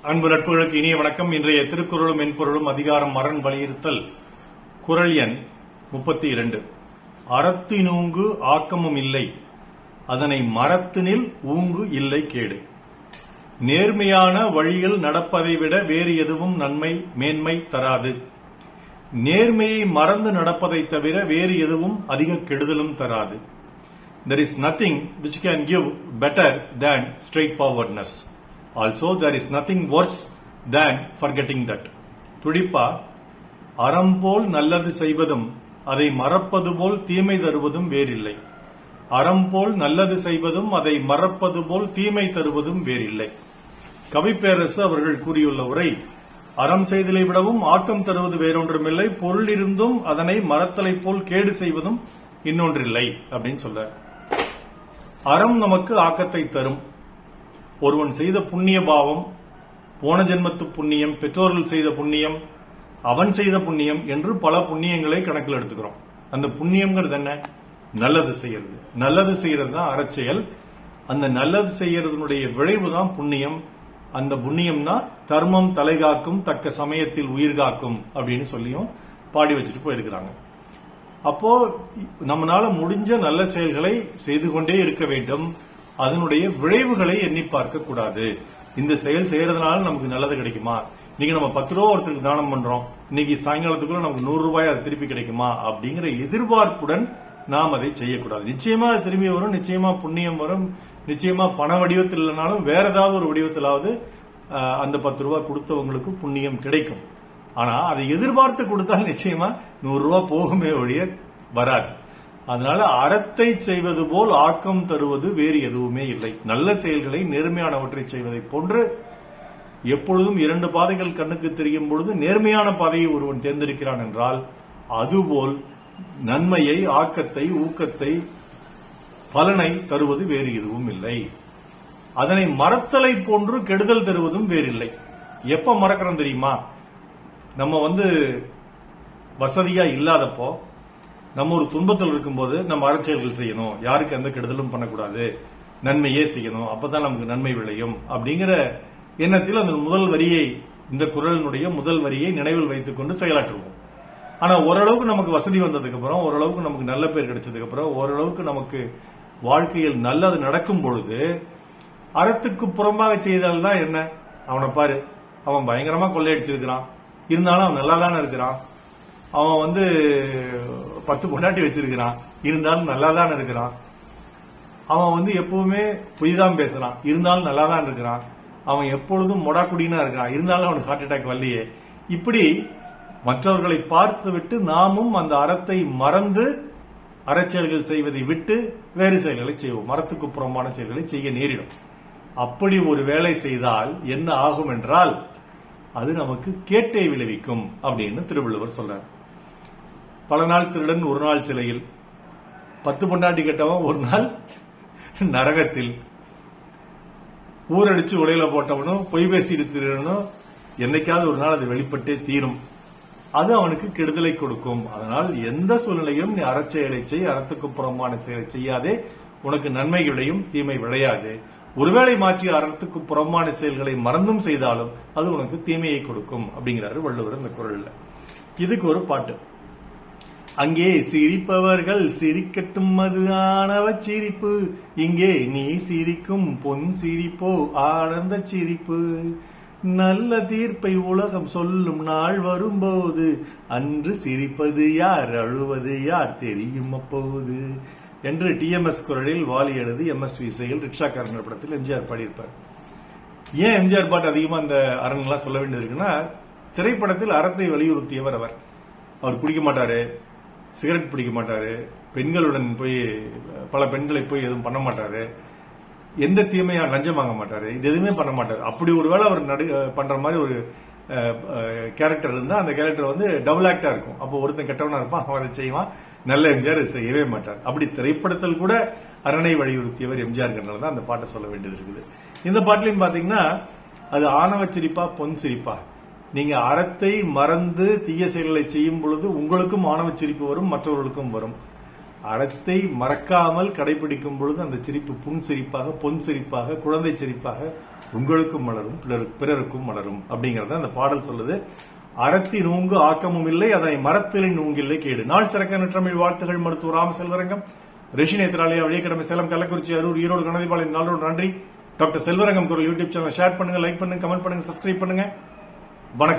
அன்பு நட்புகளுக்கு இனிய வணக்கம். இன்றைய திருக்குறளும் மென்பொருளும் அதிகாரம் அரண் வலியுறுத்தல். குறள் எண் 32. அறத்தினூங்கு ஆக்கமும் இல்லை, அதனை மரத்தினில் ஊங்கு இல்லை கேடு. நேர்மையான வழியில் நடப்பதை விட வேறு எதுவும் நன்மை மேன்மை தராது. நேர்மையை மறந்து நடப்பதை தவிர வேறு எதுவும் அதிக கெடுதலும் தராது. There is nothing which can give better than straightforwardness. Also, there is nothing worse than forgetting that. துடிப்பா, அறம்போல் நல்லது செய்வதும் அதை மறப்பது போல் தீமை தருவதும் வேறில்லை. அறம்போல் நல்லது செய்வதும் அதை மறப்பது போல் தீமை தருவதும் வேறில்லை. கவிப்பேரரசு அவர்கள் கூறியுள்ள உரை, அறம் செய்தலை விடவும் ஆக்கம் தருவது வேறொன்றுமில்லை, பொருள் இருந்தும் அதனை மறத்தலை போல் கேடு செய்வதும் இன்னொன்றில்லை அப்படின்னு சொல்றார். அறம் நமக்கு ஆக்கத்தை தரும். ஒருவன் செய்த புண்ணிய பாவம், போன ஜென்மத்து புண்ணியம், பெற்றோர்கள் செய்த புண்ணியம், அவன் செய்த புண்ணியம் என்று பல புண்ணியங்களை கணக்கில் எடுத்துக்கிறோம். அந்த புண்ணியம்ங்கிறது என்ன? நல்லது செய்யறது. நல்லது செய்யறது தான் அறச்செயல். அந்த நல்லது செய்யறதுனுடைய விளைவு தான் புண்ணியம். அந்த புண்ணியம் தான் தர்மம் தலைகாக்கும், தக்க சமயத்தில் உயிர் காக்கும் அப்படின்னு சொல்லியும் பாடி வச்சுட்டு போயிருக்கிறாங்க. அப்போ நம்மளால முடிஞ்ச நல்ல செயல்களை செய்து கொண்டே இருக்க வேண்டும். அதனுடைய விளைவுகளை எண்ணி பார்க்க கூடாது. இந்த செயல் செய்யறதுனால நமக்கு நல்லது கிடைக்குமா? இன்னைக்கு நம்ம 10 ரூபா ஒருத்தருக்கு தானம் பண்றோம், இன்னைக்கு சாயங்காலத்துக்குள்ள நமக்கு 100 ரூபாய் அது திருப்பி கிடைக்குமா அப்படிங்கிற எதிர்பார்ப்புடன் நாம் அதை செய்யக்கூடாது. நிச்சயமா அது திரும்பி வரும், நிச்சயமா புண்ணியம் வரும், நிச்சயமா பண வடிவத்தில் இல்லைனாலும் வேற ஏதாவது ஒரு வடிவத்திலாவது அந்த 10 ரூபாய் கொடுத்தவங்களுக்கு புண்ணியம் கிடைக்கும். ஆனா அதை எதிர்பார்த்து கொடுத்தால் நிச்சயமா 100 ரூபாய் போகுமே ஒழிய வராது. அதனால அறத்தை செய்வது போல் ஆக்கம் தருவது வேறு எதுவுமே இல்லை. நல்ல செயல்களை நேர்மையானவற்றை செய்வதை போன்று எப்பொழுதும் 2 பாதைகள் கண்ணுக்கு தெரியும் பொழுது நேர்மையான பாதையை ஒருவன் தேர்ந்தெடுக்கிறான் என்றால், அதுபோல் நன்மையை, ஆக்கத்தை, ஊக்கத்தை, பலனை தருவது வேறு எதுவும் இல்லை. அதனை மறத்தலை போன்று கெடுதல் தருவதும் வேறில்லை. எப்ப மறக்கிறோம் தெரியுமா? நம்ம வசதியா இல்லாதப்போ, நம்ம ஒரு துன்பத்தில் இருக்கும்போது நம்ம அறச்செயல்கள் செய்யணும், யாருக்கு எந்த கெடுதலும் பண்ணக்கூடாது, நன்மையே செய்யணும், அப்பதான் நமக்கு நன்மை விளையும் அப்படிங்கிற எண்ணத்தில் அந்த முதல் வரியை, இந்த குறளினுடைய முதல் வரியை நினைவில் வைத்துக் கொண்டு செயலாற்றுவோம். ஆனா ஓரளவுக்கு நமக்கு வசதி வந்ததுக்கு அப்புறம், ஓரளவுக்கு நமக்கு நல்ல பேர் கிடைச்சதுக்கு அப்புறம், ஓரளவுக்கு நமக்கு வாழ்க்கையில் நல்லது நடக்கும் பொழுது அறத்துக்கு புறம்பாக செய்தால்தான் என்ன? அவனை பாரு, அவன் பயங்கரமா கொள்ளையடிச்சிருக்கிறான், இருந்தாலும் அவன் நல்லா தானே இருக்கிறான். அவன் 10 பொண்டாட்டி வச்சிருக்கிறான், இருந்தாலும் நல்லா தான் இருக்கிறான். அவன் எப்பவுமே பொய் தான் பேசுறான், இருந்தாலும் நல்லா தான் இருக்கிறான். அவன் எப்பொழுதும் மொடாக்குடினா இருக்கிறான், இருந்தாலும் அவனுக்கு ஹார்ட் அட்டாக் வரலையே. இப்படி மற்றவர்களை பார்த்து விட்டு நாமும் அந்த அறத்தை மறந்து அறச்செயல்கள் செய்வதை விட்டு வேறு செயல்களை செய்வோம். மரத்துக்கு புறம்பான செயல்களை செய்ய நேரிடும். அப்படி ஒரு வேலை செய்தால் என்ன ஆகும் என்றால், அது நமக்கு கேட்டை விளைவிக்கும் அப்படின்னு திருவள்ளுவர் சொல்றார். பல நாள் திருடன் ஒரு நாள் சிலையில், 10 பொண்டாட்டி கெட்டவன் ஒரு நாள் நரகத்தில், ஊரடிச்சு உலையில போட்டவனும் பொய் பேசிட்டு திருடனும் என்னைக்காவது ஒரு நாள் அது வெளிப்பட்டே தீரும். அது அவனுக்கு கெடுதலை கொடுக்கும். அதனால் எந்த சூழ்நிலையும் நீ அறச்செயலை செய், அறத்துக்கு புறம்பான செயலை செய்யாதே, உனக்கு நன்மை விளையும், தீமை விளையாது. ஒருவேளை மாற்றி அறத்துக்கு புறம்பான செயல்களை மறந்தும் செய்தாலும் அது உனக்கு தீமையை கொடுக்கும் அப்படிங்கிறாரு வள்ளுவர் இந்த குறள்ல. இதுக்கு ஒரு பாட்டு. அங்கே சிரிப்பவர்கள் சிரிக்கட்டும், அது ஆணவ சிரிப்பு, இங்கே நீ சிரிக்கும் பொன் சிரிப்போ ஆனந்த சிரிப்பு. நல்ல தீர்ப்பை உலகம் சொல்லும் நாள் வரும்போது, அன்று சிரிப்பது யார், அழுவது யார் தெரியும் அப்போது என்று டிஎம்எஸ் குரலில் வாலி எழுதி எம்எஸ்வி இசையில் ரிக்ஷாக்காரன் படத்தில் எம்ஜிஆர் பாடியிருப்பார். ஏன் எம்ஜிஆர் பாட்டு அதிகமா இந்த அரங்கெல்லாம் சொல்ல வேண்டியது இருக்குன்னா, திரைப்படத்தில் அறத்தை வலியுறுத்தியவர் அவர். அவர் குடிக்க மாட்டாரு, சிகரெட் பிடிக்க மாட்டாரு, பெண்களுடன் போய் பல பெண்களை போய் எதுவும் பண்ண மாட்டாரு, எந்த தீமையா லஞ்சம் வாங்க மாட்டாரு, இது எதுவுமே பண்ண மாட்டாரு. அப்படி ஒருவேளை அவர் பண்ற மாதிரி ஒரு கேரக்டர் இருந்தா அந்த கேரக்டர் டபுள் ஆக்டா இருக்கும். அப்போ ஒருத்தன் கெட்டவனா இருப்பான், அவன் அதை செய்வான். நல்ல எம்ஜிஆர் செய்யவே மாட்டார். அப்படி திரைப்படத்தில் கூட அரணை வலியுறுத்தியவர் எம்ஜிஆர் தான் அந்த பாட்டை சொல்ல வேண்டியது இருக்குது. இந்த பாட்டிலையும் பாத்தீங்கன்னா, அது ஆணவ சிரிப்பா பொன் சிரிப்பா, நீங்க அறத்தை மறந்து தீய செயல்களை செய்யும் பொழுது உங்களுக்கும் ஆணவ சிரிப்பு வரும், மற்றவர்களுக்கும் வரும். அறத்தை மறக்காமல் கடைபிடிக்கும் பொழுது அந்த சிரிப்பு புன் சிரிப்பாக, பொன் சிரிப்பாக, குழந்தை சிரிப்பாக உங்களுக்கும் மலரும், பிறருக்கும் மலரும் அப்படிங்கறத அந்த பாடல் சொல்லுது. அறத்தி நூங்கு ஆக்கமும் இல்லை, அதனை மரத்திலின் நூங்கில்லை கேடு. நாள் சிறக்க நற்றமிழ் வாழ்த்துகள். மருத்துவர் ராம செல்வரங்கம், ரிஷி நேத்ராலயா, வழியக்கிழமை, சேலம், கள்ளக்குறிச்சி, அரூர், ஈரோடு, கணதிபாளையம், நாளோடு நன்றி. டாக்டர் செல்வரங்கம் குரல் யூடியூப் சேனல் ஷேர் பண்ணுங்க, லைக் பண்ணுங்க, கமெண்ட் பண்ணுங்க, சப்ஸ்கிரைப் பண்ணுங்க. வணக்கம்.